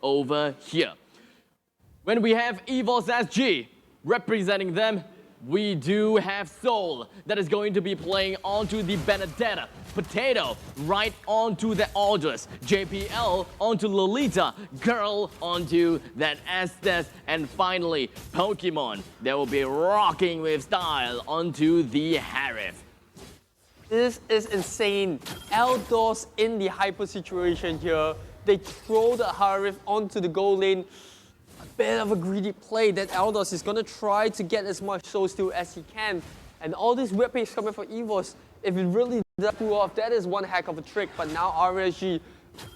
over here. When we have Evos SG representing them, we do have Soul that is going to be playing onto the Benedetta. Potato right onto the Aldous. JPL onto Lolita. Girl onto that Estes. And finally, Pokemon that will be rocking with style onto the Harif. This is insane. Eldos in the hyper situation here. They throw the Harif onto the goal lane. Bit of a greedy play that Eldos is going to try to get as much soul steal as he can. And all these whip picks coming for Evos, if it really does pull off, that is one heck of a trick. But now RSG,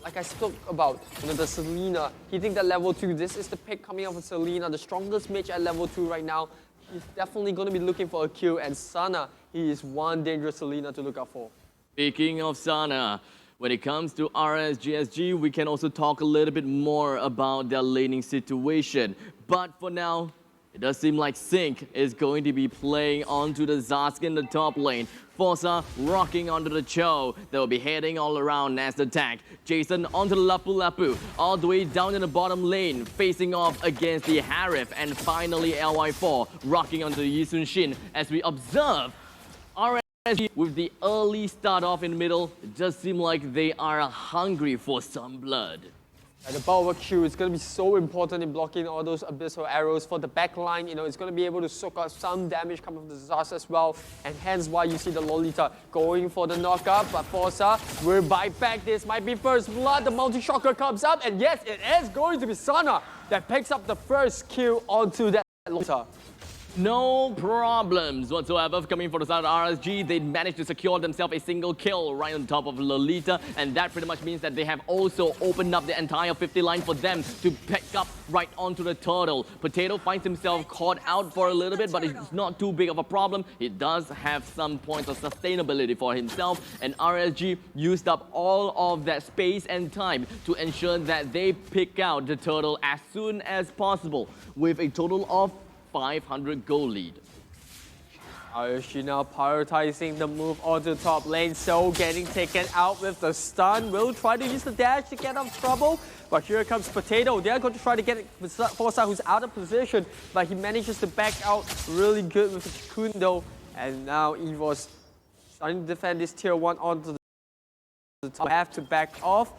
like I spoke about, the Selena, hitting that level 2. This is the pick coming off of Selena, the strongest mage at level 2 right now. He's definitely going to be looking for a kill. And Sana, he is one dangerous Selena to look out for. Speaking of Sana, when it comes to RSGSG, we can also talk a little bit more about their laning situation. But for now, it does seem like Sync is going to be playing onto the Zask in the top lane. Forza rocking onto the Cho. They'll be heading all around as the tank. Jason onto the Lapu Lapu, all the way down in the bottom lane, facing off against the Harif. And finally, LY4 rocking onto the Yisun Shin as we observe with the early start off in the middle. It just seems like they are hungry for some blood. And the power Q is going to be so important in blocking all those abyssal arrows for the backline. It's going to be able to soak out some damage coming from the Zaz as well. And hence why you see the Lolita going for the knockup. But Forza will bite back. This might be first blood. The multi-shocker comes up. And yes, it is going to be Sana that picks up the first kill onto that Lolita. No problems whatsoever coming from the side of RSG. They managed to secure themselves a single kill right on top of Lolita, and that pretty much means that they have also opened up the entire 50 line for them to pick up right onto the turtle. Potato finds himself caught out for a little bit, but it's not too big of a problem. He does have some points of sustainability for himself, and RSG used up all of that space and time to ensure that they pick out the turtle as soon as possible with a total of 500 goal lead. RSG now prioritizing the move onto the top lane. So getting taken out with the stun. Will try to use the dash to get out of trouble. But here comes Potato. They're going to try to get Forza, who's out of position. But he manages to back out really good with the Chikundo. And now Evos starting to defend this tier 1 onto the top. Have to back off.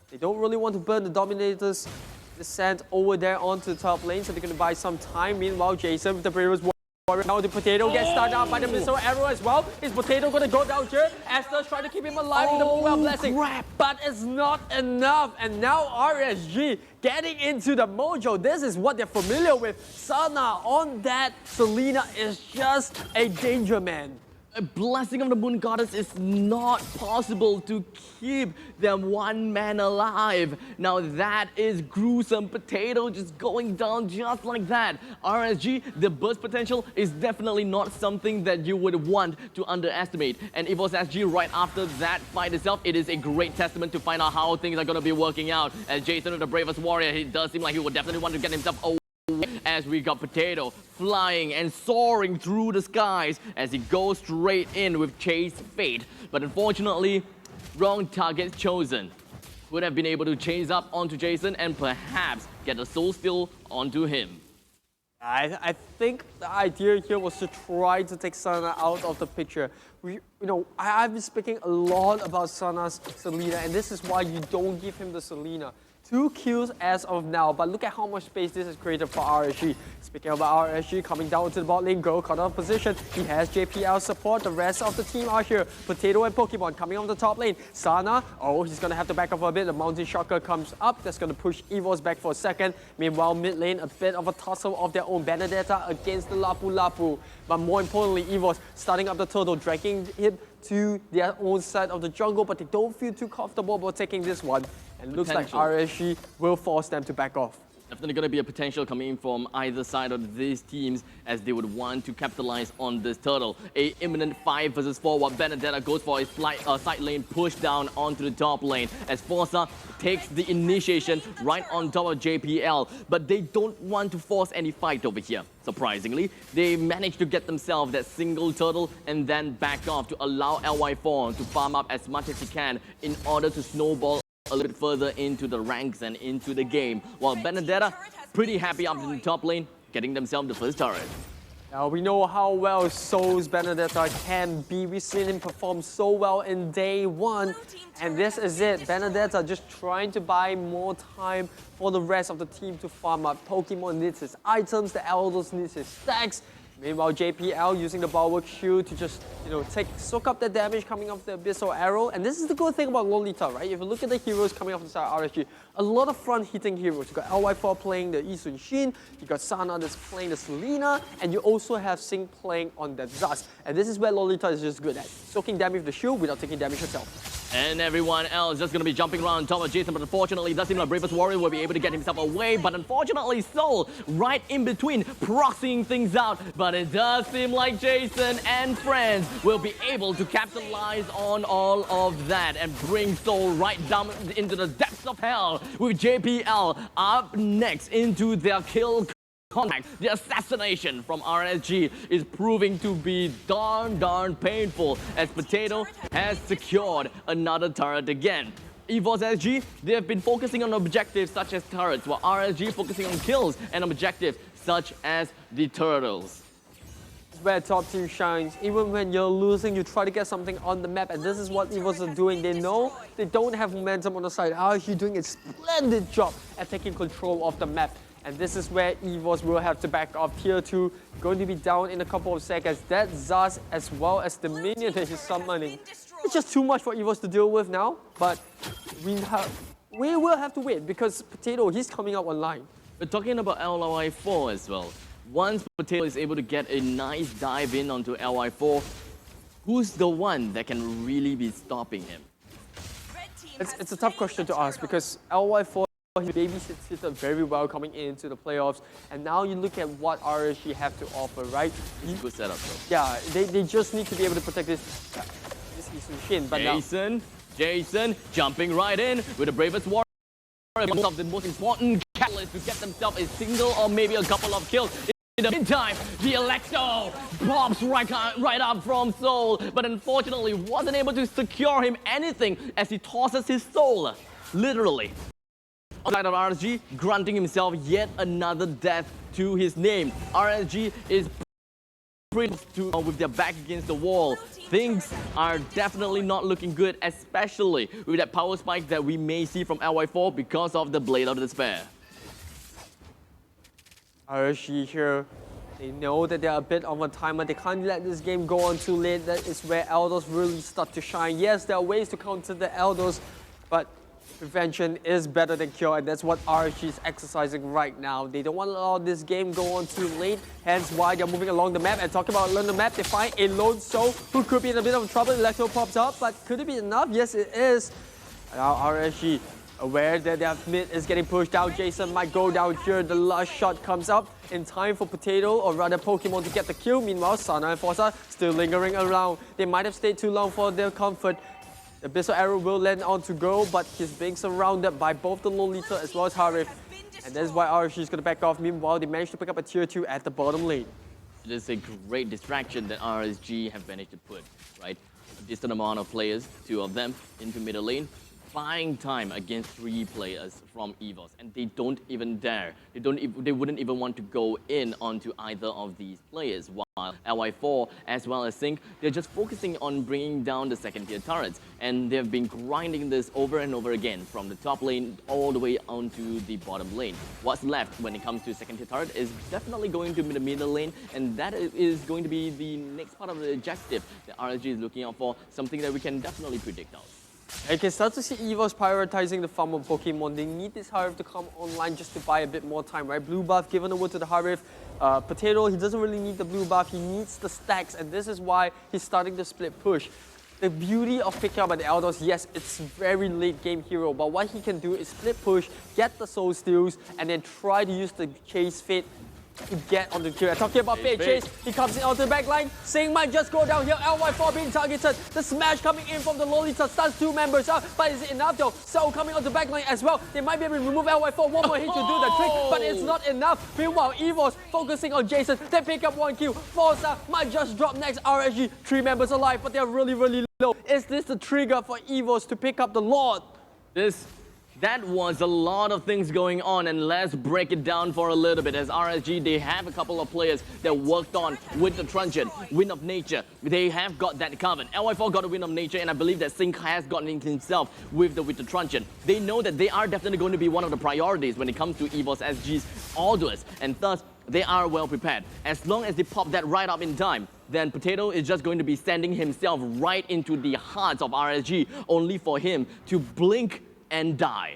They don't really want to burn the Dominators. Descent over there onto the top lane, so they're going to buy some time. Meanwhile, Jason with the Brewers Warrior. Now the Potato gets stunned out by the missile arrow as well. Is Potato going to go down here? Esther's trying to keep him alive with the Mobile Blessing. Crap. But it's not enough. And now RSG getting into the mojo. This is what they're familiar with. Sana on that Selena is just a danger man. A blessing of the Moon Goddess is not possible to keep them one man alive. Now that is gruesome. Potato just going down just like that. RSG, the burst potential is definitely not something that you would want to underestimate. And Evos SG right after that fight itself, it is a great testament to find out how things are going to be working out. As Jason with the Bravest Warrior, he does seem like he would definitely want to get himself away. As we got Potato flying and soaring through the skies as he goes straight in with Chase Fate. But unfortunately, wrong target chosen. Would have been able to chase up onto Jason and perhaps get a soul steal onto him. I think the idea here was to try to take Sana out of the picture. I've been speaking a lot about Sana's Selena, and this is why you don't give him the Selena. 2 kills as of now, but look at how much space this has created for RSG. Speaking about RSG, coming down to the bot lane, Go caught out of position. He has JPL support. The rest of the team are here. Potato and Pokemon coming on the top lane. Sana, he's going to have to back off a bit. The Mountain Shocker comes up. That's going to push Evos back for a second. Meanwhile, mid lane, a bit of a tussle of their own. Benedetta against the Lapu Lapu. But more importantly, Evos starting up the turtle, dragging him to their own side of the jungle, but they don't feel too comfortable about taking this one. And it looks like RSG will force them to back off. Definitely going to be a potential coming from either side of these teams as they would want to capitalize on this turtle. A imminent 5 versus 4 while Benedetta goes for a side lane push down onto the top lane as Forza takes the initiation right on top of JPL. But they don't want to force any fight over here. Surprisingly, they managed to get themselves that single turtle and then back off to allow LY4 to farm up as much as he can in order to snowball a little bit further into the ranks and into the game, while Benedetta pretty happy up in the top lane, getting themselves the first turret. Now we know how well Soul's Benedetta can be. We've seen him perform so well in day one. And this is it. Benedetta just trying to buy more time for the rest of the team to farm up. Pokemon needs his items, the Elders needs his stacks. Meanwhile, JPL using the Bulwark Shield to just, soak up the damage coming off the Abyssal Arrow. And this is the good thing about Lolita, right? If you look at the heroes coming off the side of RSG, a lot of front-hitting heroes. You got LY4 playing the Isun Shin, you got Sana that's playing the Selena, and you also have Sing playing on that Zaz. And this is where Lolita is just good at, soaking damage with the shield without taking damage herself. And everyone else just going to be jumping around on top of Jason, but unfortunately, it does seem like Bravest Warrior will be able to get himself away. But unfortunately, Soul right in between, proxying things out. But it does seem like Jason and friends will be able to capitalize on all of that and bring Soul right down into the depths of hell, with JPL up next into their kill contact. The assassination from RSG is proving to be darn painful, as Potato has secured another turret again. Evos SG, they have been focusing on objectives such as turrets, while RSG focusing on kills and objectives such as the turtles. Where top team shines. Even when you're losing, you try to get something on the map, and this is what Evos are doing. They know they don't have momentum on the side. RSG doing a splendid job at taking control of the map. And this is where Evos will have to back off. Tier 2 going to be down in a couple of seconds. That Zaz as well as the minion that he's summoning. It's just too much for Evos to deal with now. But we will have to wait because Potato, he's coming up online. We're talking about LY4 as well. Once Potato is able to get a nice dive in onto LY4, who's the one that can really be stopping him? It's a tough question to ask because LY4, he babysits very well coming into the playoffs, and now you look at what RSG have to offer, right? Good setup, though. Yeah, they just need to be able to protect this Isun Shin. But Jason jumping right in with the Bravest Warrior. One of the most important catalysts to get themselves a single or maybe a couple of kills. In the meantime, the Electro pops right up from Soul, but unfortunately wasn't able to secure him anything as he tosses his soul, literally. On the side of RSG, granting himself yet another death to his name. RSG is pretty with their back against the wall. Things are definitely not looking good, especially with that power spike that we may see from LY4 because of the Blade of Despair. RSG here, they know that they're a bit of a timer. They can't let this game go on too late. That is where Elders really start to shine. Yes, there are ways to counter the Elders, but prevention is better than cure, and that's what RSG is exercising right now. They don't want to allow this game go on too late, hence why they're moving along the map. And talking about learn the map, they find a lone Soul who could be in a bit of trouble. Electro pops up, but could it be enough? Yes, it is. Now RSG aware that their mid is getting pushed down. Jason might go down here. The last shot comes up in time for Potato, or rather Pokemon, to get the kill. Meanwhile, Sana and Forza still lingering around. They might have stayed too long for their comfort. The Abyssal Arrow will land on to go, but he's being surrounded by both the Lolita as well as Harif. And that's why RSG is going to back off. Meanwhile, they managed to pick up a tier 2 at the bottom lane. It is a great distraction that RSG have managed to put, right? A distant amount of players, 2 of them, into middle lane, buying time against 3 players from Evos, and they don't even dare. They wouldn't even want to go in onto either of these players. While LY4 as well as Sync, they're just focusing on bringing down the second tier turrets, and they've been grinding this over and over again from the top lane all the way onto the bottom lane. What's left when it comes to second tier turret is definitely going to be the middle lane, and that is going to be the next part of the objective that RSG is looking out for, something that we can definitely predict out. I can start to see Evos prioritizing the farm of Pokemon. They need this Harif to come online just to buy a bit more time, right? Blue buff given over to the Harif. Potato, he doesn't really need the blue buff. He needs the stacks, and this is why he's starting the split push. The beauty of picking up an Elders, yes, it's very late game hero, but what he can do is split push, get the soul steals, and then try to use the chase fate to get on the kill. Talking about Fate Chase, he comes in onto the back line. Sing might just go down here. LY4 being targeted. The smash coming in from the Lolita stuns 2 members out, but is it enough though? Soul coming onto the back line as well. They might be able to remove LY4. One more hit to do the trick, but it's not enough. Meanwhile, Evos focusing on Jason. They pick up 1 kill. Forza might just drop next. RSG, 3 members alive, but they're really low. Is this the trigger for Evos to pick up the Lord? That was a lot of things going on, and let's break it down for a little bit. As RSG, they have a couple of players that worked on with the Truncheon, Wind of Nature. They have got that covered. LY4 got a Wind of Nature, and I believe that Sync has gotten into himself with the Truncheon. They know that they are definitely going to be one of the priorities when it comes to Evos SG's Aldous, and thus they are well prepared. As long as they pop that right up in time, then Potato is just going to be sending himself right into the hearts of RSG, only for him to blink and die.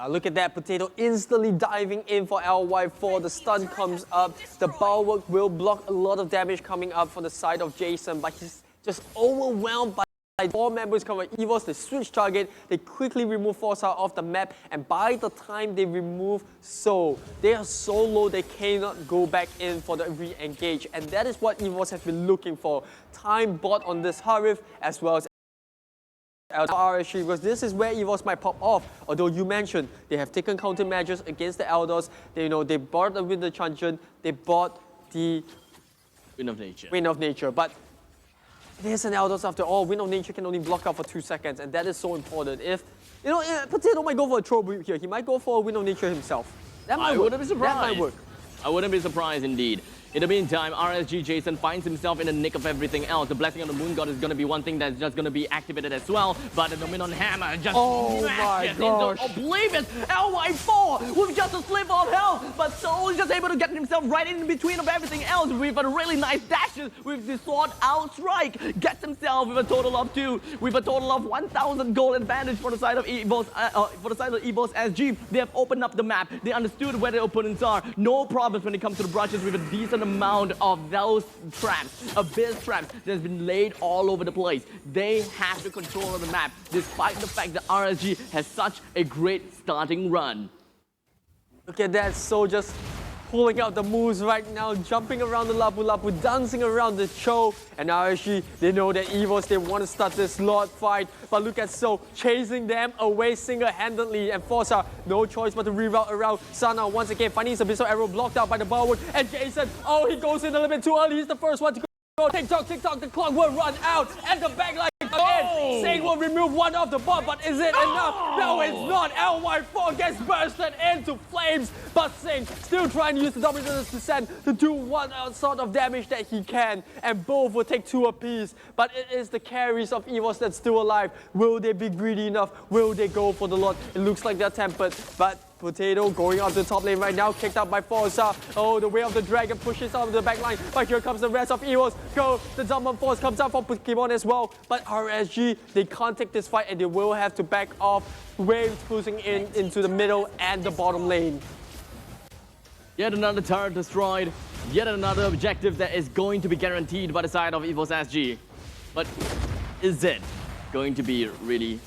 Look at that, Potato instantly diving in for LY4. The stun comes up. The bulwark will block a lot of damage coming up from the side of Jason, but he's just overwhelmed by 4 members cover Evos. They switch target, they quickly remove Forza off the map, and by the time they remove Soul, they are so low they cannot go back in for the re-engage, and that is what Evos have been looking for. Time bought on this Harif as well as RSG, because this is where Evos might pop off. Although you mentioned they have taken countermeasures against the Elders. They bought the Wind of Truncheon, they bought the Wind of Nature. But it is an Elders after all. Wind of Nature can only block out for 2 seconds, and that is so important. If Potato might go for a throw here, he might go for a Wind of Nature himself. That might work. Wouldn't be surprised. That might work. I wouldn't be surprised indeed. In the meantime, RSG Jason finds himself in the nick of everything else. The Blessing of the Moon God is going to be one thing that's just going to be activated as well. But the Dominion Hammer just smashes into oblivion. LY4 with just a slip of health. But Soul is just able to get himself right in between of everything else with a really nice dash with the sword out strike. Gets himself with a total of 2, with a total of 1,000 gold advantage for the side of Evos, SG. They have opened up the map. They understood where their opponents are. No problems when it comes to the brushes with a decent amount of those traps, abyss traps that's been laid all over the place. They have the control of the map, despite the fact that RSG has such a great starting run. Look at that, so just pulling out the moves right now, jumping around the Lapu Lapu, dancing around the Cho, and RSG, they know that Evos, they want to start this Lord fight, but look at So chasing them away single-handedly, and Forza, no choice but to reroute around. Sana once again finding his Abyssal Arrow blocked out by the bulwark, and Jason, oh, he goes in a little bit too early, he's the first one to go. TikTok, the clock will run out, and the backline in. Sing will remove one off the ball, but is it enough? No, it's not. LY4 gets bursted into flames, but Sing still trying to use the Dominators Descent to do one sort of damage that he can, and both will take 2 apiece. But it is the carries of Evos that's still alive. Will they be greedy enough? Will they go for the Lord? It looks like they're tempered, but Potato going up the top lane right now, kicked out by Forza. Oh, the way of the dragon pushes out of the back line, but here comes the rest of Evos. Go, the Dominant Force comes out from Pokemon as well, but RSG, they can't take this fight and they will have to back off. Waves pushing into the middle and the bottom lane. Yet another turret destroyed, yet another objective that is going to be guaranteed by the side of Evos SG. But is it going to be really?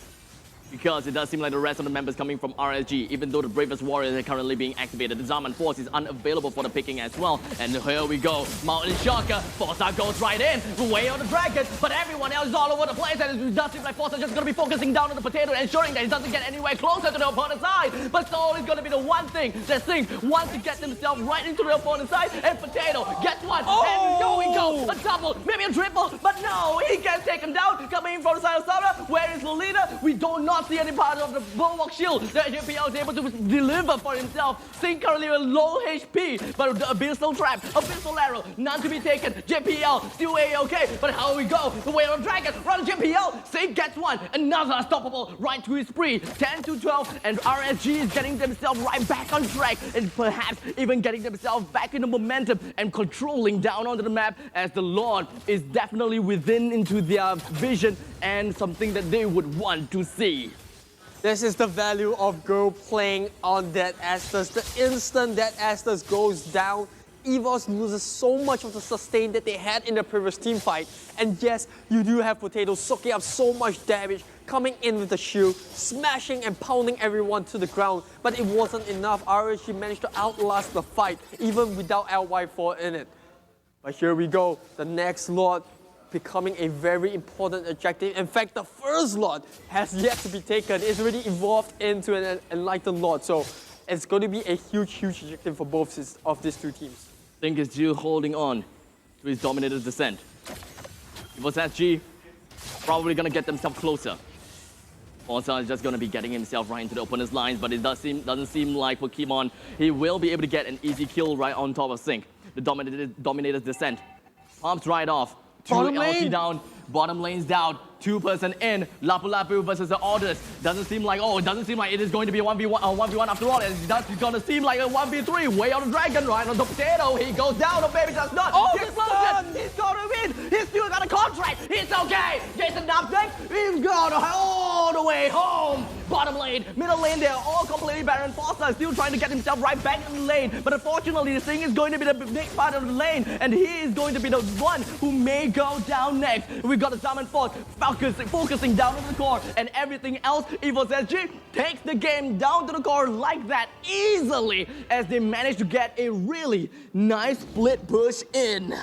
Because it does seem like the rest of the members coming from RSG, even though the Bravest Warriors are currently being activated, the Zaman Force is unavailable for the picking as well. And here we go, Mountain Shocker, Forza goes right in, way on the dragon, but everyone else is all over the place, and it does seem like Forza just going to be focusing down on the Potato, ensuring that he doesn't get anywhere closer to the opponent's side. But Soul is going to be the one thing that Sing wants to get himself right into the opponent's side, and Potato gets one, and here we go, a double, maybe a triple, but no, he can't take him down. Coming in from the side of Sarah, where is the leader? We do not see any part of the Bulwark Shield that JPL is able to deliver for himself. Sing currently with low HP, but the Abyssal Trap, Abyssal Arrow, none to be taken. JPL still A-okay, but how we go? The way of the dragon, run JPL, Sing gets one, another unstoppable, right to his spree, 10-12, and RSG is getting themselves right back on track, and perhaps even getting themselves back in the momentum and controlling down onto the map, as the Lord is definitely within into their vision and something that they would want to see. This is the value of Go playing on that Estus. The instant that Estus goes down, Evos loses so much of the sustain that they had in the previous team fight. And yes, you do have Potato soaking up so much damage, coming in with the shield, smashing and pounding everyone to the ground. But it wasn't enough. RSG managed to outlast the fight, even without LY4 in it. But here we go, the next Lord becoming a very important objective. In fact, the first Lord has yet to be taken. It's already evolved into an Enlightened Lord. So it's going to be a huge objective for both of these 2 teams. Think is still holding on to his Dominator's Descent. Evos SG probably going to get themselves closer. Forza is just going to be getting himself right into the opponent's lines, but it doesn't seem like Pokemon he will be able to get an easy kill right on top of Sync. The Dominator's Descent pumps right off. 2 Bottom LT lane. down, bottom lane's down, 2-person in. Lapu Lapu versus the Orders. Doesn't seem like it is going to be a 1v1 after all. It's going to seem like a 1v3. Way on the Dragon, right on the potato. He goes down, or maybe does not. Oh, He's the stun! He's going to win. He's still got a contract. It's okay. Jason Knapp next. He's going all the way home. Bottom lane, middle lane, they're all completely barren. Forza is still trying to get himself right back in the lane. But unfortunately, the thing is going to be the big part of the lane. And he is going to be the one who may go down next. We've got the Summon Force focusing down on the core. And everything else, Evos SG takes the game down to the core like that easily as they manage to get a really nice split push in.